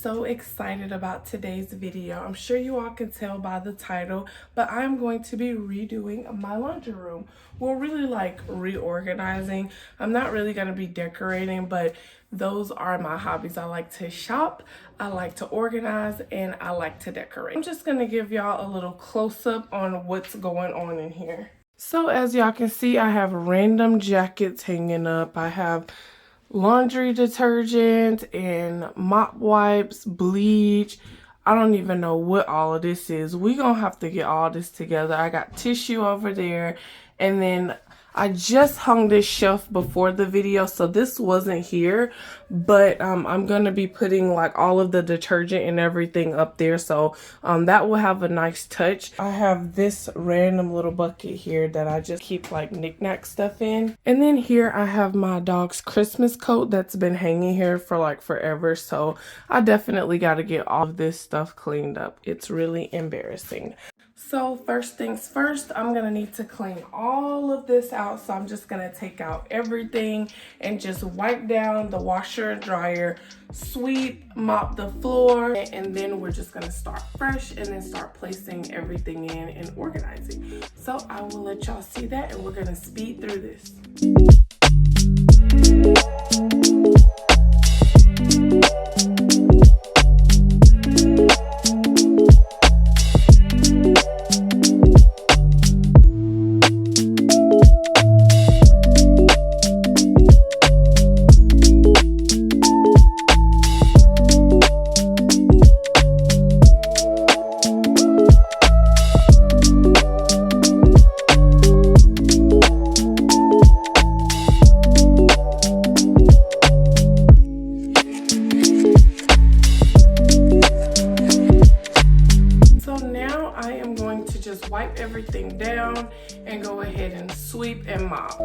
so excited about today's video. I'm sure you all can tell by the title, but I'm going to be redoing my laundry room. Well, really like reorganizing. I'm not really going to be decorating, but those are my hobbies. I like to shop, I like to organize, and I like to decorate. I'm just going to give y'all a little close-up on what's going on in here. So as y'all can see, I have random jackets hanging up. I have laundry detergent and mop wipes, bleach. I don't even know what all of this is. We gonna have to get all this together. I got tissue over there, and then I just hung this shelf before the video, so this wasn't here, but I'm gonna be putting like all of the detergent and everything up there, so that will have a nice touch. I have this random little bucket here that I just keep like knickknack stuff in, and then here I have my dog's Christmas coat that's been hanging here for like forever, so I definitely got to get all of this stuff cleaned up. It's really embarrassing. So first things first, I'm gonna need to clean all of this out. So I'm just gonna take out everything and just wipe down the washer and dryer, sweep, mop the floor, and then we're just gonna start fresh and then start placing everything in and organizing. So I will let y'all see that, and we're gonna speed through this. Wipe everything down and go ahead and sweep and mop.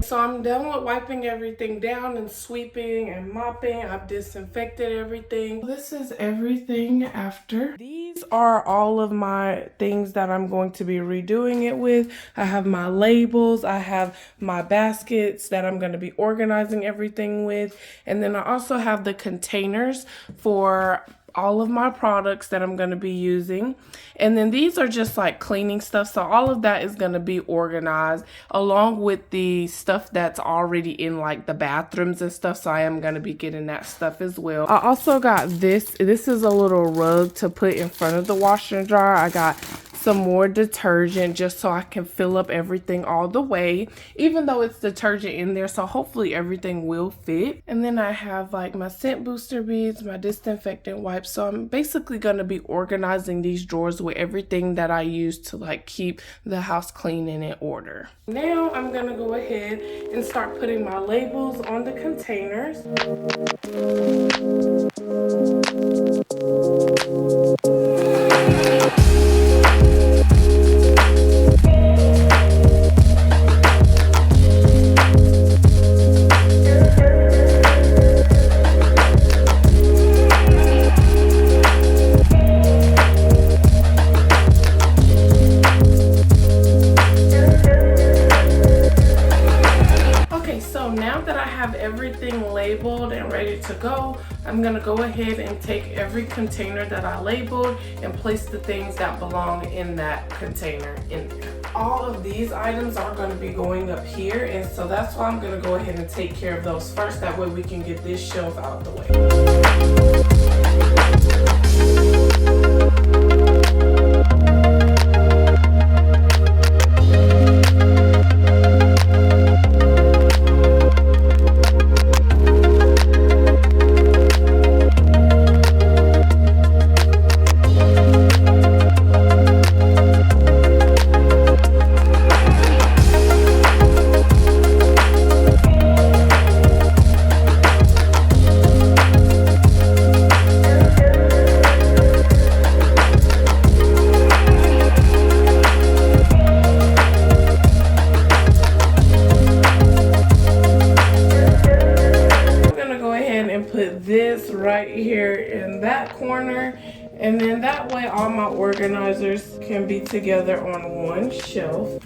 So I'm done with wiping everything down and sweeping and mopping. I've disinfected everything. This is everything after. These are all of my things that I'm going to be redoing it with. I have my labels. I have my baskets that I'm going to be organizing everything with. And then I also have the containers for all of my products that I'm going to be using. And then these are just like cleaning stuff, so all of that is going to be organized along with the stuff that's already in like the bathrooms and stuff, so I am going to be getting that stuff as well. I also got this is a little rug to put in front of the washer and dryer. I got some more detergent just so I can fill up everything all the way, even though it's detergent in there, so hopefully everything will fit. And then I have like my scent booster beads, my disinfectant wipes, so I'm basically going to be organizing these drawers with everything that I use to like keep the house clean and in order. Now I'm going to go ahead and start putting my labels on the containers. Everything labeled and ready to go, I'm gonna go ahead and take every container that I labeled and place the things that belong in that container in there. All of these items are going to be going up here, and so that's why I'm gonna go ahead and take care of those first. That way we can get this shelf out of the way. this right here in that corner. And then that way all my organizers can be together on one shelf.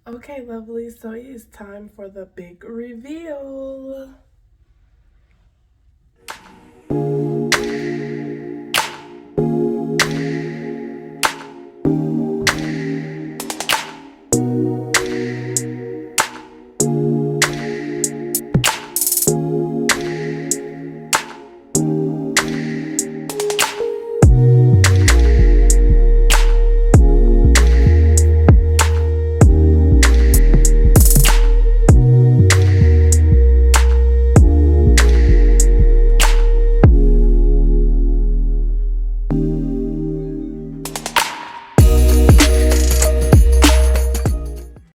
Okay, lovely, so it is time for the big reveal.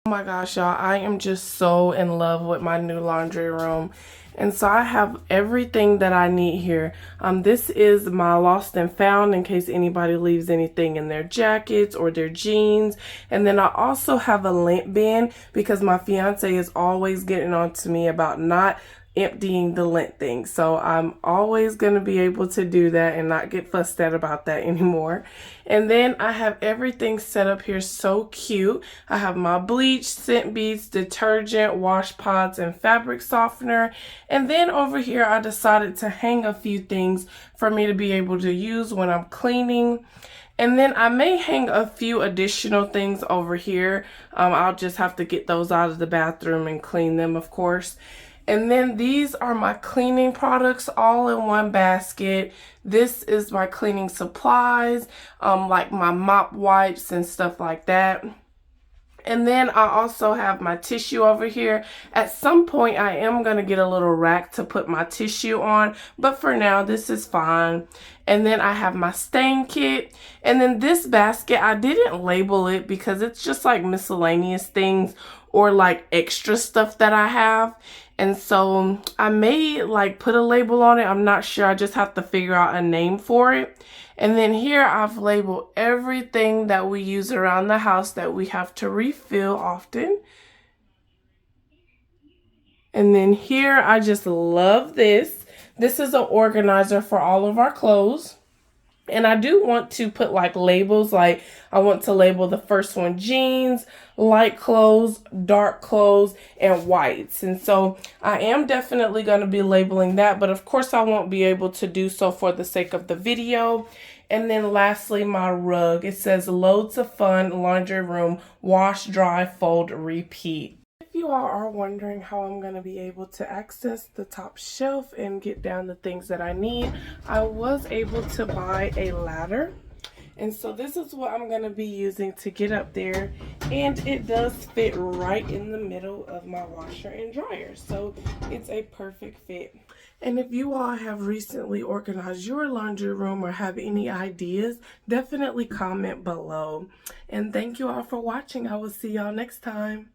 Oh my gosh, y'all, I am just so in love with my new laundry room. And so I have everything that I need here. This is my lost and found in case anybody leaves anything in their jackets or their jeans. And then I also have a lint bin because my fiance is always getting on to me about not emptying the lint thing. So I'm always going to be able to do that and not get fussed at about that anymore. And then I have everything set up here so cute. I have my bleach, scent beads, detergent, wash pods, and fabric softener. And then over here I decided to hang a few things for me to be able to use when I'm cleaning. And then I may hang a few additional things over here. I'll just have to get those out of the bathroom and clean them, of course. And then these are my cleaning products all in one basket. This is my cleaning supplies, like my mop wipes and stuff like that. And then I also have my tissue over here. At some point, I am going to get a little rack to put my tissue on, but for now, this is fine. And then I have my stain kit. And then this basket, I didn't label it because it's just like miscellaneous things or like extra stuff that I have. And so I may like put a label on it. I'm not sure. I just have to figure out a name for it. And then here I've labeled everything that we use around the house that we have to refill often. And then here I just love this. This is an organizer for all of our clothes. And I do want to put like labels, like I want to label the first one jeans, light clothes, dark clothes, and whites. And so I am definitely going to be labeling that, but of course I won't be able to do so for the sake of the video. And then lastly, my rug. It says loads of fun laundry room, wash, dry, fold, repeat. If you all are wondering how I'm going to be able to access the top shelf and get down the things that I need, I was able to buy a ladder. And so this is what I'm going to be using to get up there, and it does fit right in the middle of my washer and dryer, so it's a perfect fit. And if you all have recently organized your laundry room or have any ideas, definitely comment below. And thank you all for watching. I will see y'all next time.